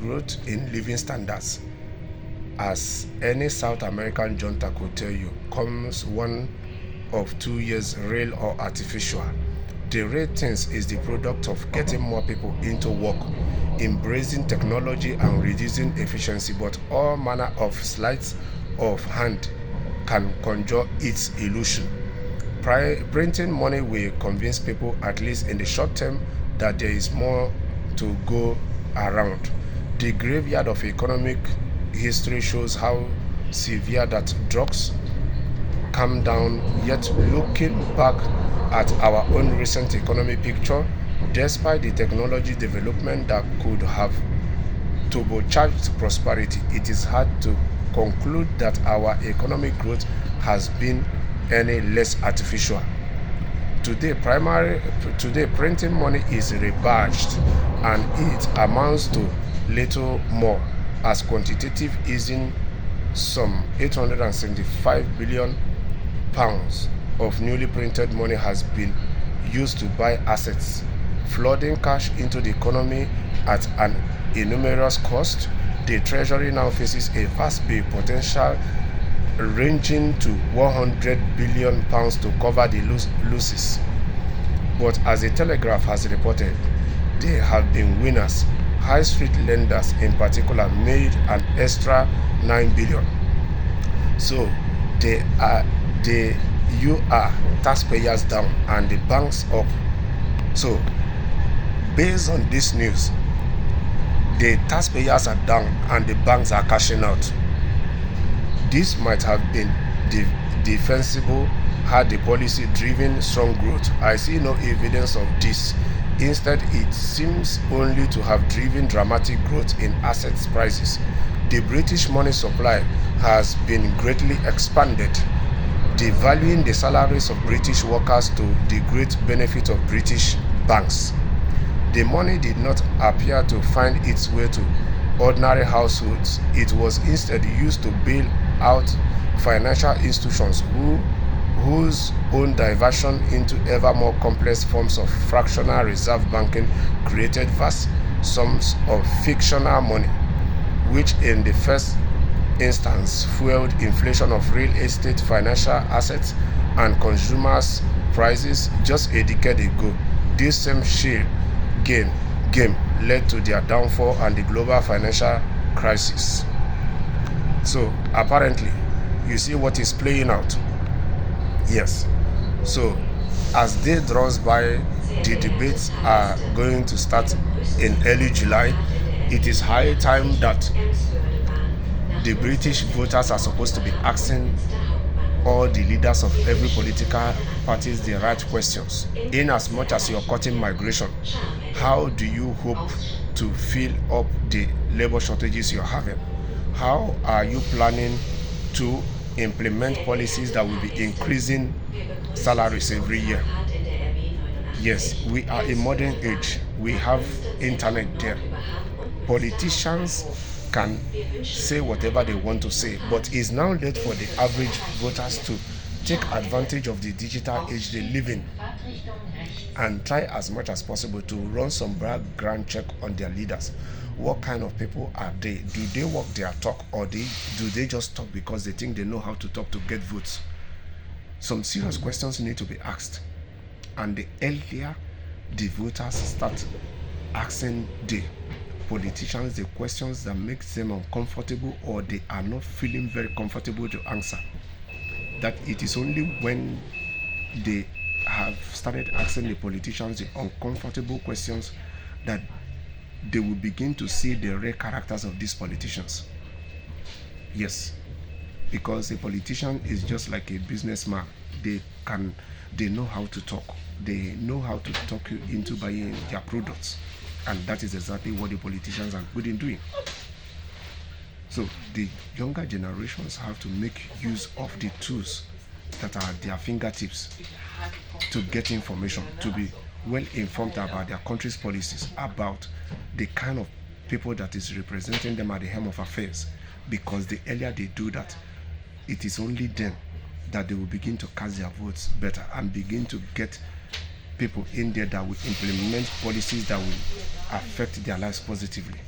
growth in living standards, as any South American junta could tell you, comes one of 2 years, real or artificial. The real things is the product of getting more people into work, embracing technology and reducing efficiency, but all manner of sleight of hand can conjure its illusion. Printing money will convince people, at least in the short term, that there is more to go around. The graveyard of economic history shows how severe that drugs calm down, yet looking back at our own recent economic picture, despite the technology development that could have turbocharged prosperity, it is hard to conclude that our economic growth has been any less artificial. Today, printing money is rebadged, and it amounts to little more, as quantitative easing some 875 billion pounds of newly printed money has been used to buy assets, flooding cash into the economy at an enormous cost. The Treasury now faces a vast bill potential ranging to 100 billion pounds to cover the losses. But as the Telegraph has reported, there have been winners. High street lenders in particular made an extra 9 billion. So you are taxpayers down and the banks up. So based on this news, the taxpayers are down and the banks are cashing out. This might have been defensible had the policy driven strong growth. I see no evidence of this. Instead, it seems only to have driven dramatic growth in assets prices. The British money supply has been greatly expanded, devaluing the salaries of British workers to the great benefit of British banks. The money did not appear to find its way to ordinary households. It was instead used to bail out financial institutions whose own diversion into ever more complex forms of fractional reserve banking created vast sums of fictional money, which in the first instance fueled inflation of real estate, financial assets, and consumers' prices. Just a decade ago, this same sheer game led to their downfall and the global financial crisis. So apparently, you see what is playing out. Yes. So as day draws by, the debates are going to start in early July. It is high time that the British voters are supposed to be asking all the leaders of every political parties the right questions. In as much as you're cutting migration, how do you hope to fill up the labor shortages you're having? How are you planning to implement policies that will be increasing salaries every year? Yes, we are in modern age. We have internet there. Politicians can say whatever they want to say, but it's now late for the average voters to take advantage of the digital age they live in and try as much as possible to run some background check on their leaders. What kind of people are they? Do they walk their talk, or do they just talk because they think they know how to talk to get votes? Some serious questions need to be asked, and the earlier the voters start asking the politicians the questions that makes them uncomfortable, or they are not feeling very comfortable to answer, that it is only when they have started asking the politicians the uncomfortable questions that they will begin to see the real characters of these politicians. Yes, because a politician is just like a businessman. They know how to talk. They know how to talk you into buying their products, and that is exactly what the politicians are good in doing. So the younger generations have to make use of the tools that are at their fingertips to get information, to be well informed about their country's policies, about the kind of people that is representing them at the helm of affairs. Because the earlier they do that, it is only then that they will begin to cast their votes better and begin to get people in there that will implement policies that will affect their lives positively.